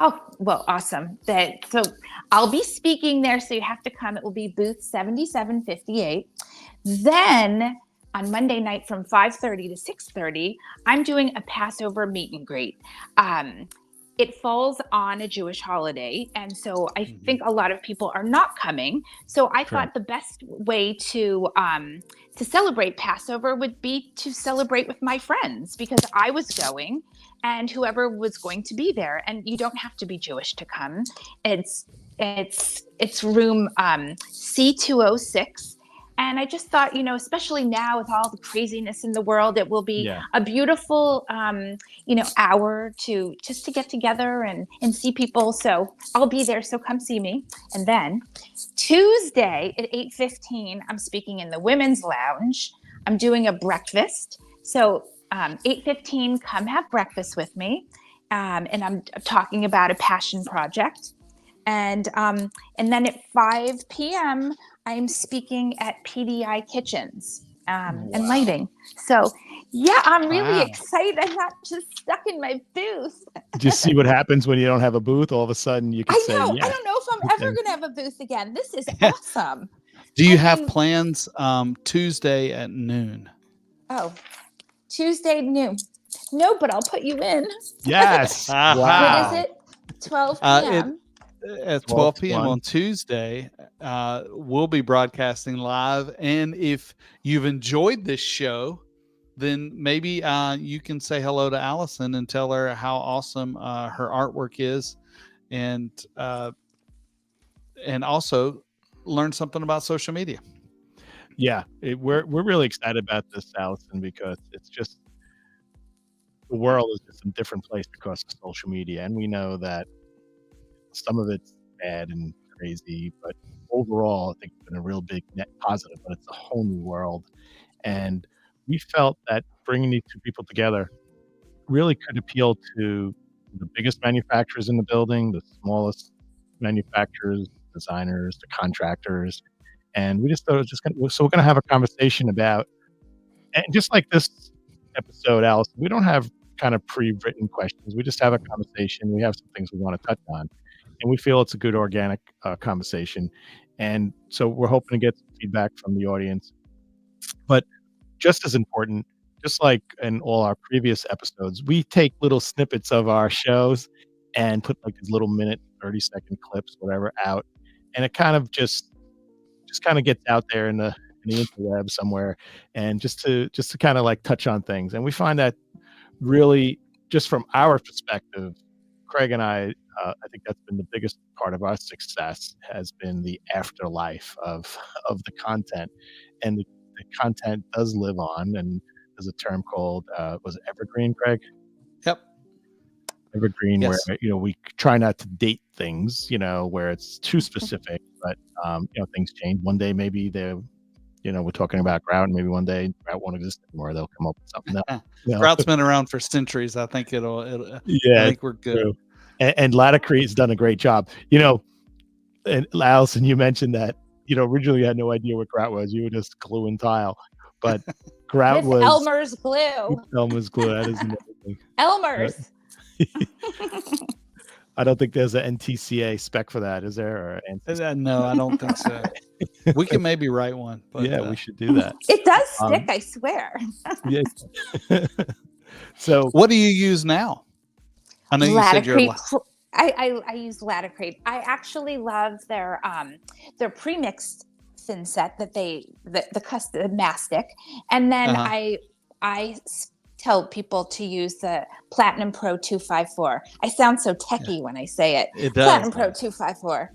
Oh, well, awesome. So I'll be speaking there, so you have to come. It will be booth 7758. Then on Monday night from 5:30 to 6:30, I'm doing a Passover meet and greet. It falls on a Jewish holiday, and so I think a lot of people are not coming. So I thought the best way to celebrate Passover would be to celebrate with my friends, because I was going, and whoever was going to be there. And you don't have to be Jewish to come. It's room C206. And I just thought, especially now with all the craziness in the world, it will be a beautiful, hour to get together and see people. So I'll be there. So come see me. And then Tuesday at 8:15, I'm speaking in the women's lounge. I'm doing a breakfast. So 8:15, come have breakfast with me. And I'm talking about a passion project. And then at 5 p.m., I'm speaking at PDI Kitchens and lighting. So, I'm really excited. I'm not just stuck in my booth. Just see what happens when you don't have a booth. All of a sudden, you can say, I don't know if I'm ever going to have a booth again. This is awesome. Do you have plans Tuesday at noon? Oh, Tuesday noon. No, but I'll put you in. Yes. What is it? 12 p.m. At 12 p.m. on Tuesday, we'll be broadcasting live. And if you've enjoyed this show, then maybe you can say hello to Allison and tell her how awesome her artwork is, and also learn something about social media. Yeah, we're really excited about this, Allison, because it's just, the world is just a different place because of social media, and we know that Some of it's bad and crazy, but overall, I think it's been a real big net positive. But it's a whole new world, and we felt that bringing these two people together really could appeal to the biggest manufacturers in the building, the smallest manufacturers, designers, the contractors, and we just thought it was just gonna. So we're going to have a conversation about, and just like this episode, Allison, we don't have kind of pre-written questions. We just have a conversation. We have some things we want to touch on, and we feel it's a good organic conversation. And so we're hoping to get some feedback from the audience. But just as important, just like in all our previous episodes, we take little snippets of our shows and put like these little minute, 30-second clips, whatever, out, and it kind of just kind of gets out there in the interweb somewhere, and just to kind of like touch on things. And we find that really, just from our perspective, Craig and I think that's been the biggest part of our success, has been the afterlife of the content. And the content does live on, and there's a term called was it evergreen, Craig? Yep. Evergreen, Yes. where we try not to date things, where it's too specific, but things change. One day maybe they're we're talking about grout, and maybe one day grout won't exist anymore. They'll come up with something else. Grout's been around for centuries. I think it'll yeah, I think we're good. True. And Latacrete's done a great job. And Allison, you mentioned that originally you had no idea what grout was. You were just glue and tile, but grout was Elmer's glue. Elmer's glue. That is amazing. Elmer's. I don't think there's an NTCA spec for that, is there? Or no, I don't think so. We can maybe write one. But, yeah, we should do that. It does stick, I swear. Yeah. So, what do you use now? I know you said you're. I use Latacrete. I actually love their pre-mixed thin set that the mastic, and then I tell people to use the Platinum Pro 254. I sound so techie when I say it. It does. Platinum Pro 254.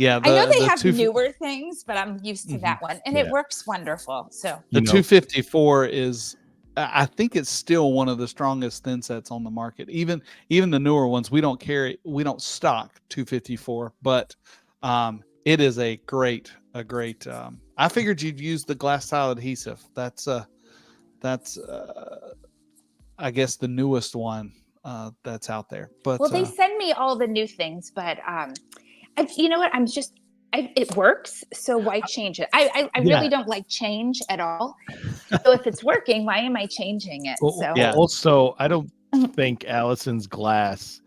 Yeah, I know they have newer things, but I'm used to that one, and it works wonderful. So the 254 is, I think it's still one of the strongest thin sets on the market. Even the newer ones, we don't stock 254, but it is a great. I figured you'd use the glass tile adhesive. That's I guess the newest one that's out there. But they send me all the new things, but you know what? It works, so why change it? I really don't like change at all. So if it's working, why am I changing it? Also, I don't think Allison's glass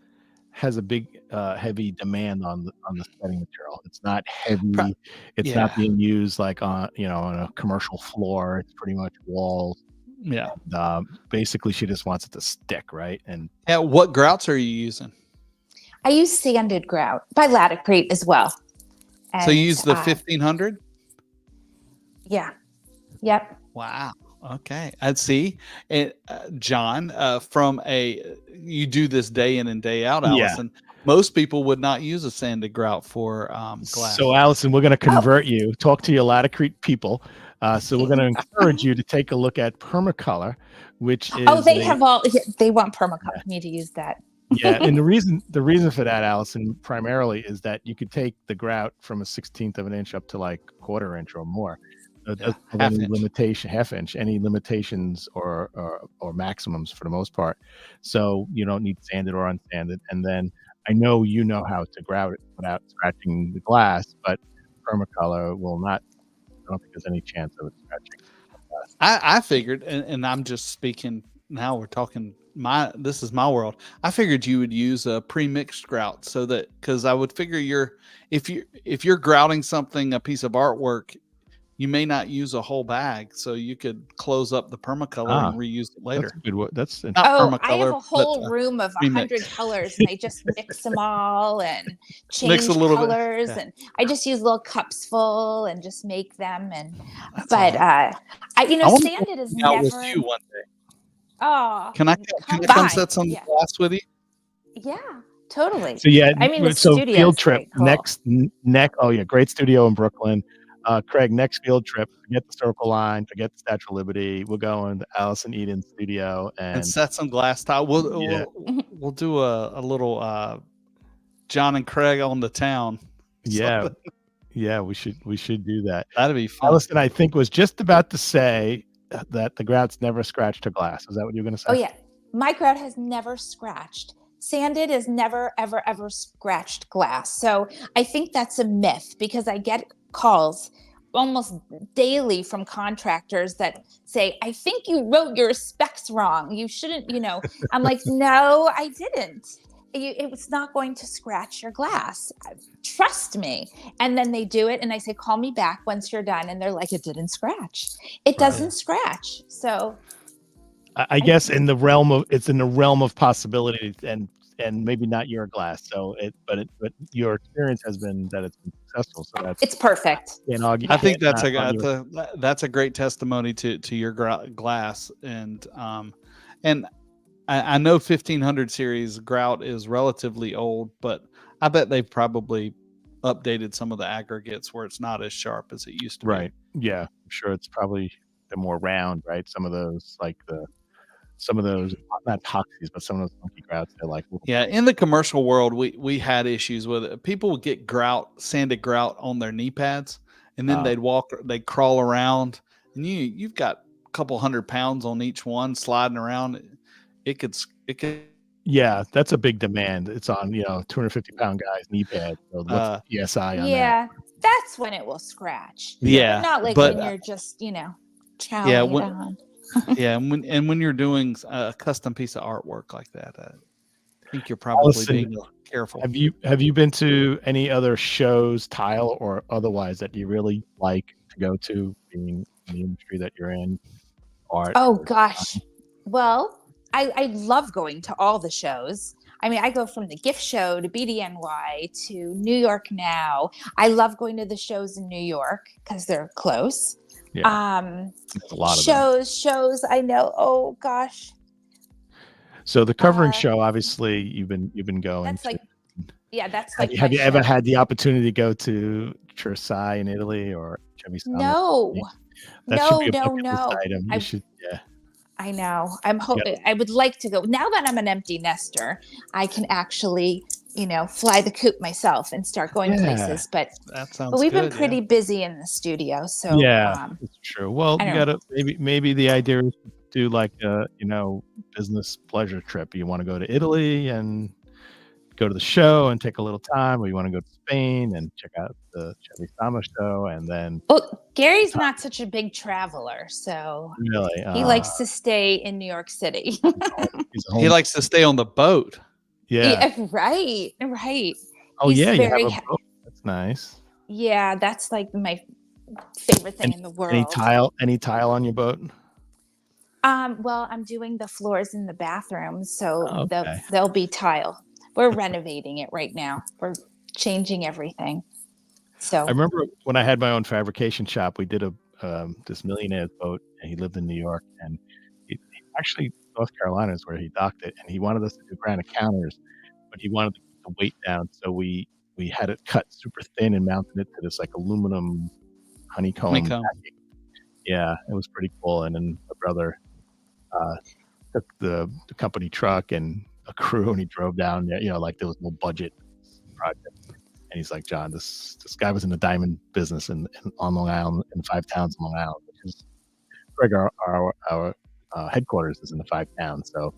has a big heavy demand on the setting material. It's not heavy. It's not being used like on a commercial floor. It's pretty much walls. Yeah. Basically, she just wants it to stick, right? And what grouts are you using? I use sanded grout by Latacrete as well. And, so you use the 1500? Yeah. Yep. Wow. Okay. I'd see. And John, you do this day in and day out, Allison. Yeah. Most people would not use a sanded grout for glass. So Allison, we're going to convert you. Talk to your Latacrete people. So we're going to encourage you to take a look at Permacolor, which is they want Permacolor. Me to use that. Yeah, and the reason for that, Allison, primarily is that you could take the grout from a 1/16 of an inch up to like 1/4 inch or more. Half inch, any limitations or maximums for the most part. So you don't need sanded or unsanded. And then I know how to grout it without scratching the glass, but Permacolor will not. I don't think there's any chance of it scratching. I figured, and I'm just speaking now. We're talking. This is my world. I figured you would use a pre-mixed grout, so that because I would figure if you're grouting a piece of artwork, you may not use a whole bag, so you could close up the Permacolor and reuse it later. That's good. That's not Permacolor. I have a whole room of 100 colors, and I just mix them all and change colors, and I just use little cups full and just make them. And sanded is never. With you one day. Oh, can I come set some glass with you? Yeah, totally. So studio field trip cool. next. Oh yeah, great studio in Brooklyn. Craig, next field trip, forget the Circle Line, forget the Statue of Liberty. We're going to Allison Eden Studio and set some glass tile. We'll do a little John and Craig on the town. Yeah. Yeah, we should do that. That'd be fun. Allison, I think, was just about to say that the grout's never scratched a glass. Is that what you were going to say? Oh yeah, my grout has never scratched. Sanded has never ever scratched glass. So I think that's a myth, because I get calls almost daily from contractors that say, I think you wrote your specs wrong. You shouldn't, I'm like, no, I didn't. It was not going to scratch your glass. Trust me. And then they do it. And I say, call me back once you're done. And they're like, it didn't scratch. It doesn't scratch. So I guess it's in the realm of possibility, and maybe not your glass. So but your experience has been that it's been successful. So it's perfect. I think that's a great testimony to your glass. And I know 1500 series grout is relatively old, but I bet they've probably updated some of the aggregates where it's not as sharp as it used to be. Right. Yeah. I'm sure it's probably they're more round, right? Some of those not epoxies, but some of those funky grouts, they're like, yeah. In the commercial world, we had issues with it. People would get sanded grout on their knee pads, and then they'd crawl around, and you've got a couple 100 pounds on each one sliding around. It could. Yeah, that's a big demand. It's on 250-pound guys knee pad. So what's the PSI on that? That's when it will scratch. Yeah, not like when you're just chowing it on. Yeah, and when you're doing a custom piece of artwork like that, I think you're probably being careful. Have you been to any other shows, tile or otherwise, that you really like to go to, being in the industry that you're in? Art. Oh gosh, well, I love going to all the shows. I mean, I go from the gift show to BDNY to New York now. I love going to the shows in New York because they're close. Yeah. A lot of shows. I know. Oh gosh. So the covering show, obviously, you've been going. That's like. Have you ever had the opportunity to go to Versailles in Italy or Chevy-Sama? No. That should be a bucket list item. You should. Yeah. I know. I'm hoping. I would like to go. Now that I'm an empty nester, I can actually, fly the coop myself and start going places. But that sounds we've good, been pretty busy in the studio. So it's true. Well, you gotta maybe the idea is to do like a business pleasure trip. You want to go to Italy and go to the show and take a little time, or you want to go to Spain and check out the Chevy-Sama show, and then. Well, Gary's not such a big traveler, so really he likes to stay in New York City. He likes to stay on the boat. Yeah. Right. Oh, you have a boat. That's nice. Yeah, that's like my favorite thing in the world. Any tile on your boat? Well, I'm doing the floors in the bathrooms, so they'll be tile. We're renovating it right now. We're changing everything. So I remember when I had my own fabrication shop, we did this millionaire's boat, and he lived in New York, and he actually North Carolina is where he docked it, and he wanted us to do granite counters, but he wanted to keep the weight down, so we had it cut super thin and mounted it to this like aluminum honeycomb. Yeah, it was pretty cool. And then my brother took the company truck and a crew, and he drove down there, like there was no budget project. And he's like, John, this guy was in the diamond business on Long Island, in 5 towns in Long Island, which is Greg, our headquarters is in the 5 towns. So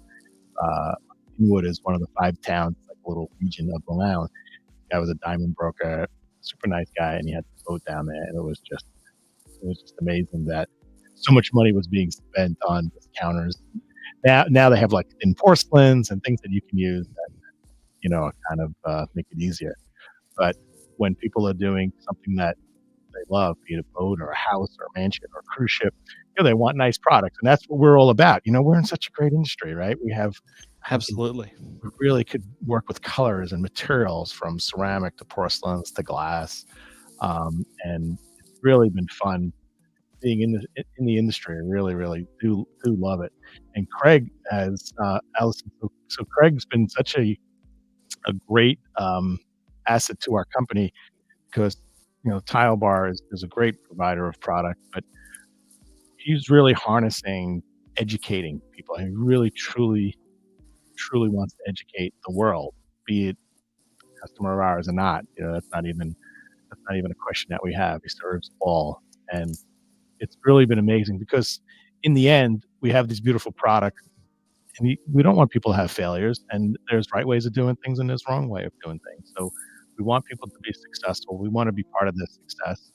Inwood is one of the 5 towns, like a little region of Long Island. The guy was a diamond broker, super nice guy, and he had the boat down there, and it was just amazing that so much money was being spent on counters. Now they have like thin porcelains and things that you can use that kind of make it easier. But when people are doing something that they love, be it a boat or a house or a mansion or a cruise ship, they want nice products, and that's what we're all about. We're in such a great industry, right? We have absolutely. We really could work with colors and materials from ceramic to porcelains to glass, and it's really been fun being in the industry. I really, really do love it. And Craig has Allison. So Craig's been such a great asset to our company, because Tile Bar is a great provider of product, but he's really harnessing educating people. He really truly wants to educate the world, be it customer of ours or not. That's not even a question that we have. He serves all, and it's really been amazing because in the end, we have these beautiful products, and we don't want people to have failures. And there's right ways of doing things, and there's wrong way of doing things. So we want people to be successful. We want to be part of their success,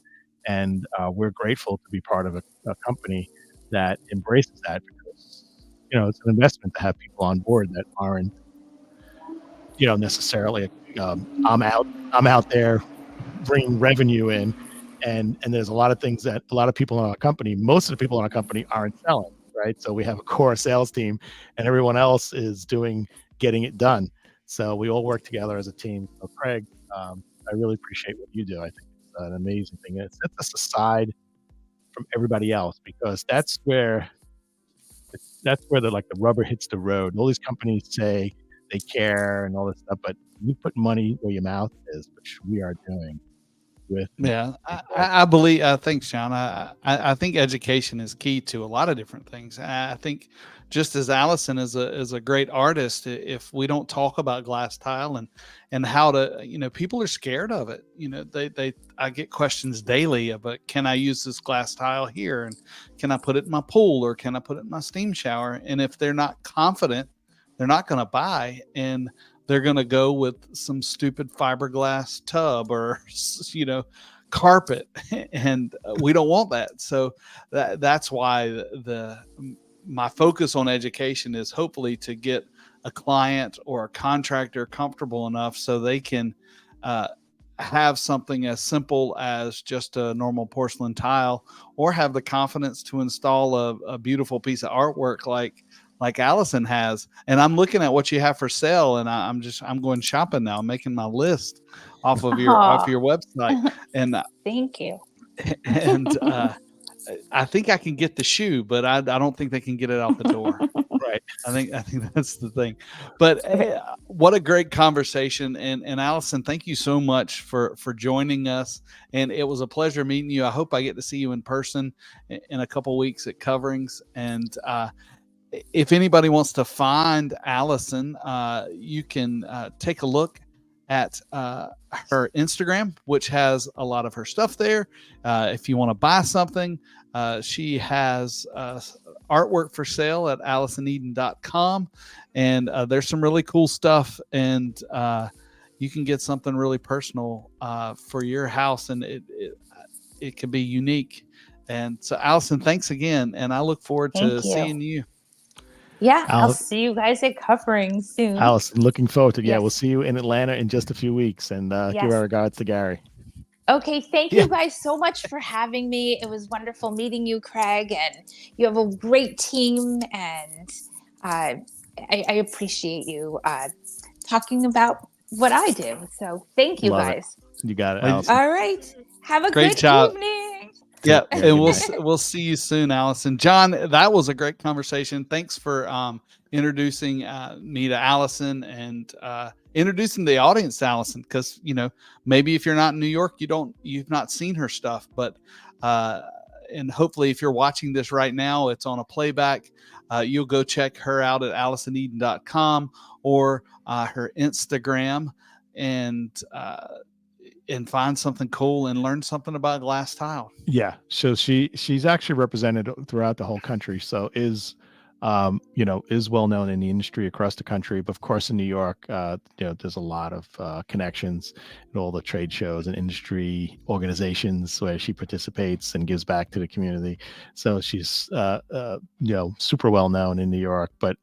and we're grateful to be part of a company that embraces that because it's an investment to have people on board that aren't necessarily I'm out there bringing revenue in, and there's a lot of things that a lot of people in our company, most of the people in our company aren't selling, right? So we have a core sales team, and everyone else is getting it done. So we all work together as a team. So Craig, I really appreciate what you do. I think it's an amazing thing. It sets us aside from everybody else because that's where the rubber hits the road. All these companies say they care and all this stuff, but you put money where your mouth is, which we are doing. I believe. Thanks, John. I think education is key to a lot of different things. I think just as Allison is a great artist, if we don't talk about glass tile and how to, people are scared of it. I get questions daily about, can I use this glass tile here, and can I put it in my pool, or can I put it in my steam shower? And if they're not confident, they're not going to buy, and they're going to go with some stupid fiberglass tub or, carpet. And we don't want that. So that's why my focus on education is hopefully to get a client or a contractor comfortable enough so they can have something as simple as just a normal porcelain tile, or have the confidence to install a beautiful piece of artwork like Allison has. And I'm looking at what you have for sale, and I'm going shopping now. I'm making my list off of your website. And thank you. And I think I can get the shoe, but I don't think they can get it out the door. Right. I think that's the thing. But what a great conversation. And Allison, thank you so much for joining us. And it was a pleasure meeting you. I hope I get to see you in person in a couple weeks at Coverings. And if anybody wants to find Allison, you can take a look at her Instagram, which has a lot of her stuff there. If you want to buy something, she has artwork for sale at AllisonEden.com. And there's some really cool stuff. And you can get something really personal for your house, and it can be unique. And so, Allison, thanks again. And I look forward to seeing you. Yeah, I'll see you guys at Coverings soon. Allison, looking forward to it. Yeah, we'll see you in Atlanta in just a few weeks. And give our regards to Gary. Okay, thank you guys so much for having me. It was wonderful meeting you, Craig. And you have a great team. And I appreciate you talking about what I do. So thank you guys. You got it, Allison. All right. Have a great good evening. Yeah, and we'll see you soon, Allison. John, that was a great conversation. Thanks for introducing me to Allison, and introducing the audience to Allison, because maybe if you're not in New York, you've not seen her stuff, but and hopefully if you're watching this right now, it's on a playback. You'll go check her out at AllisonEden.com or her Instagram, and find something cool and learn something about glass tile. Yeah. So she's actually represented throughout the whole country. So is well known in the industry across the country. But of course, in New York, there's a lot of connections at all the trade shows and industry organizations where she participates and gives back to the community. So she's super well known in New York, but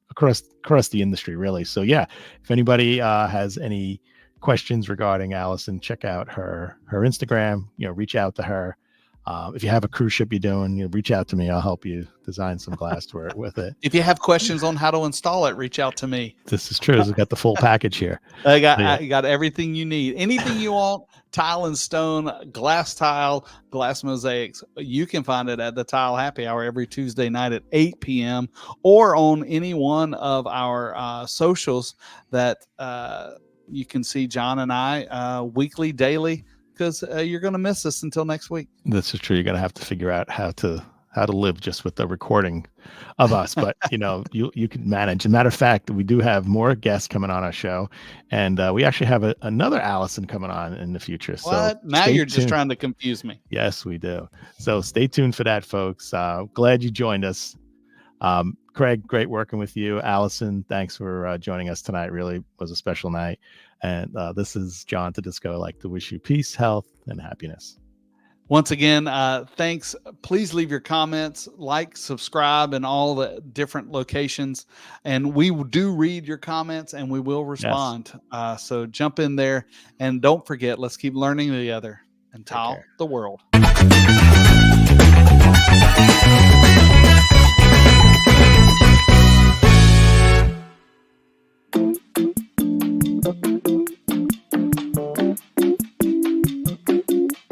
across the industry, really. So yeah, if anybody has any questions regarding Allison, check out her Instagram, reach out to her. If you have a cruise ship you're doing, reach out to me. I'll help you design some glassware with it. If you have questions on how to install it, reach out to me. This is true. We've got the full package here. I got everything you need. Anything you want, tile and stone, glass tile, glass mosaics, you can find it at the Tile Happy Hour every Tuesday night at 8 p.m. or on any one of our socials that you can see John and I weekly, daily, because you're going to miss us until next week. This is true. You're going to have to figure out how to live just with the recording of us, but you can manage. As a matter of fact, we do have more guests coming on our show, and we actually have another Allison coming on in the future. So now you're just trying to confuse me. Yes, we do. So stay tuned for that, folks. Glad you joined us. Craig, great working with you. Allison, thanks for joining us tonight. Really was a special night. And this is John Tedisco. I'd like to wish you peace, health, and happiness. Once again, thanks. Please leave your comments, like, subscribe, and all the different locations. And we do read your comments, and we will respond. Yes. So jump in there. And don't forget, let's keep learning together and tile the world.